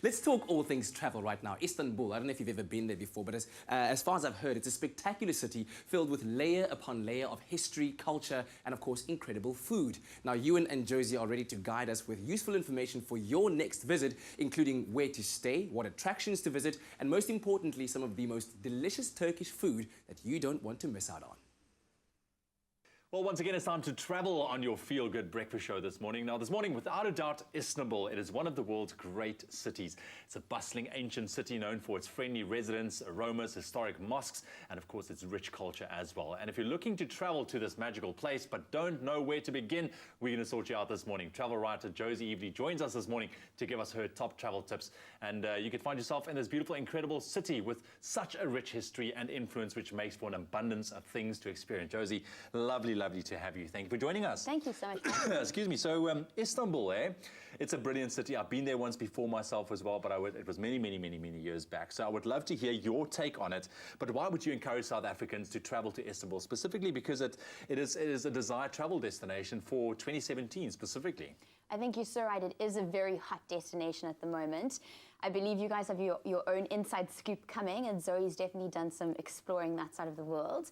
Let's talk all things travel right now. Istanbul, I don't know if you've ever been there before, but as far as I've heard, it's a spectacular city filled with layer upon layer of history, culture, and of course, incredible food. Now, Ewan and Josie are ready to guide us with useful information for your next visit, including where to stay, what attractions to visit, and most importantly, some of the most delicious Turkish food that you don't want to miss out on. Well, once again, it's time to travel on your feel-good breakfast show this morning. Now, this morning, without a doubt, Istanbul. It is one of the world's great cities. It's a bustling ancient city known for its friendly residents, aromas, historic mosques, and of course, its rich culture as well. And if you're looking to travel to this magical place but don't know where to begin, we're going to sort you out this morning. Travel writer Josie Eveleigh joins us this morning to give us her top travel tips. And you can find yourself in this beautiful, incredible city with such a rich history and influence, which makes for an abundance of things to experience. Josie, lovely to have you. Thank you for joining us. Thank you so much. Excuse me. So Istanbul, it's a brilliant city. I've been there once before myself as well, but it was many years back. So I would love to hear your take on it. But why would you encourage South Africans to travel to Istanbul specifically? Because it is a desired travel destination for 2017 specifically. I think you're so right. It is a very hot destination at the moment. I believe you guys have your own inside scoop coming, and Zoe's definitely done some exploring that side of the world.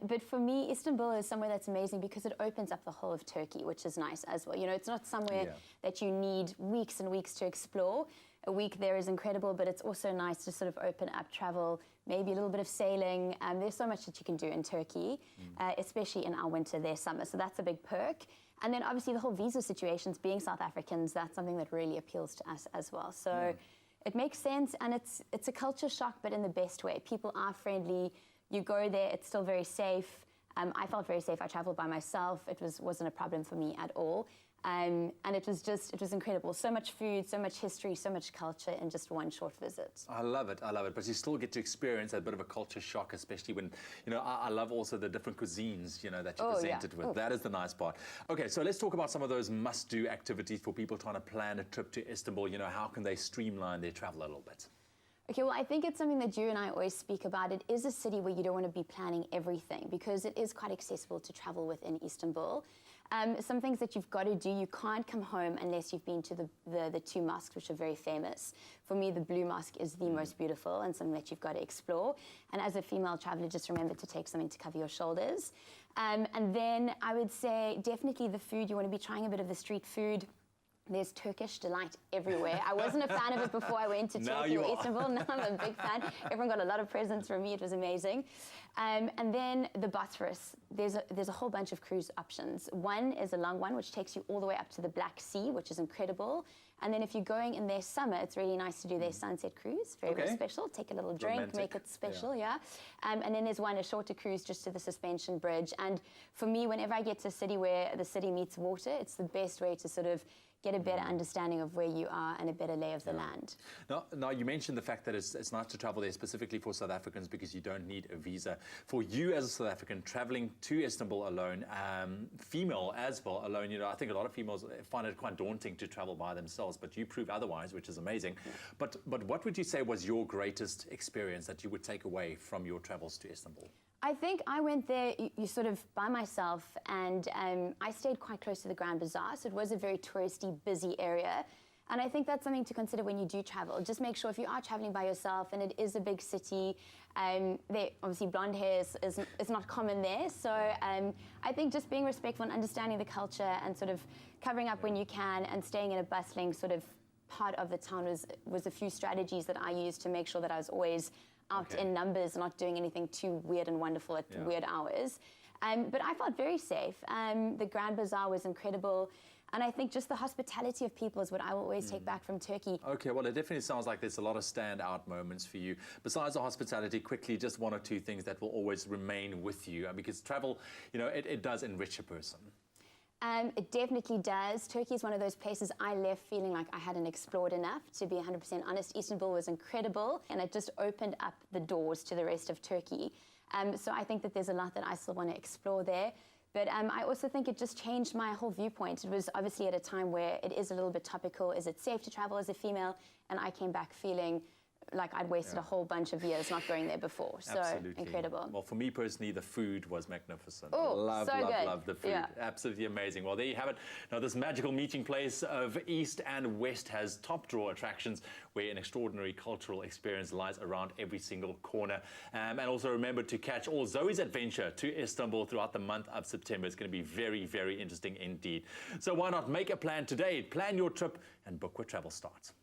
But for me, Istanbul is somewhere that's amazing because it opens up the whole of Turkey, which is nice as well. You know, it's not somewhere that you need weeks and weeks to explore. A week there is incredible, but it's also nice to sort of open up travel, maybe a little bit of sailing. There's so much that you can do in Turkey, especially in our winter, their summer. So that's a big perk. And then obviously the whole visa situations, being South Africans, that's something that really appeals to us as well. So it makes sense, and it's a culture shock, but in the best way. People are friendly. You go there, it's still very safe. I felt very safe. I traveled by myself. It wasn't a problem for me at all. And it was incredible. So much food, so much history, so much culture in just one short visit. I love it. But you still get to experience a bit of a culture shock, especially when, you know, I love also the different cuisines, you know, that you're presented with. That is the nice part. Okay, so let's talk about some of those must-do activities for people trying to plan a trip to Istanbul. You know, how can they streamline their travel a little bit? Okay, well, I think it's something that you and I always speak about. It is a city where you don't want to be planning everything because it is quite accessible to travel within Istanbul. Some things that you've got to do, you can't come home unless you've been to the two mosques, which are very famous. For me, the Blue Mosque is the most beautiful and something that you've got to explore. And as a female traveler, just remember to take something to cover your shoulders. And then I would say definitely the food. You want to be trying a bit of the street food. There's Turkish delight everywhere. I wasn't a fan of it before I went to Turkey or Istanbul. Now I'm a big fan. Everyone got a lot of presents from me. It was amazing. And then the Bosphorus. There's a whole bunch of cruise options. One is a long one, which takes you all the way up to the Black Sea, which is incredible. And then if you're going in their summer, it's really nice to do their sunset cruise. Very special. Take a little drink, romantic. Make it special, And then there's a shorter cruise just to the suspension bridge. And for me, whenever I get to a city where the city meets water, it's the best way to sort of get a better understanding of where you are and a better lay of the land. Now, you mentioned the fact that it's nice to travel there specifically for South Africans because you don't need a visa. For you as a South African traveling to Istanbul alone, female as well alone, you know, I think a lot of females find it quite daunting to travel by themselves, but you prove otherwise, which is amazing. But what would you say was your greatest experience that you would take away from your travels to Istanbul? I think I went there you sort of by myself, and I stayed quite close to the Grand Bazaar, so it was a very touristy, busy area. And I think that's something to consider when you do travel. Just make sure if you are traveling by yourself, and it is a big city, obviously blonde hair is not common there. So I think just being respectful and understanding the culture and sort of covering up when you can and staying in a bustling sort of part of the town was a few strategies that I used to make sure that I was always out in numbers, not doing anything too weird and wonderful at weird hours. But I felt very safe. The Grand Bazaar was incredible. And I think just the hospitality of people is what I will always take back from Turkey. Okay, well, it definitely sounds like there's a lot of standout moments for you. Besides the hospitality, quickly, just one or two things that will always remain with you. Because travel, you know, it does enrich a person. It definitely does. Turkey is one of those places I left feeling like I hadn't explored enough. To be 100% honest, Istanbul was incredible, and it just opened up the doors to the rest of Turkey. So I think that there's a lot that I still want to explore there. But I also think it just changed my whole viewpoint. It was obviously at a time where it is a little bit topical. Is it safe to travel as a female? And I came back feeling like I'd wasted a whole bunch of years not going there before. So Absolutely. incredible. Well, for me personally, the food was magnificent. Oh, love, so love, good. love the food. Yeah. Absolutely amazing. Well, there you have it. Now, this magical meeting place of East and West has top draw attractions where an extraordinary cultural experience lies around every single corner. And also remember to catch all Zoe's adventure to Istanbul throughout the month of September. It's going to be very, very interesting indeed. So why not make a plan today? Plan your trip and book where travel starts.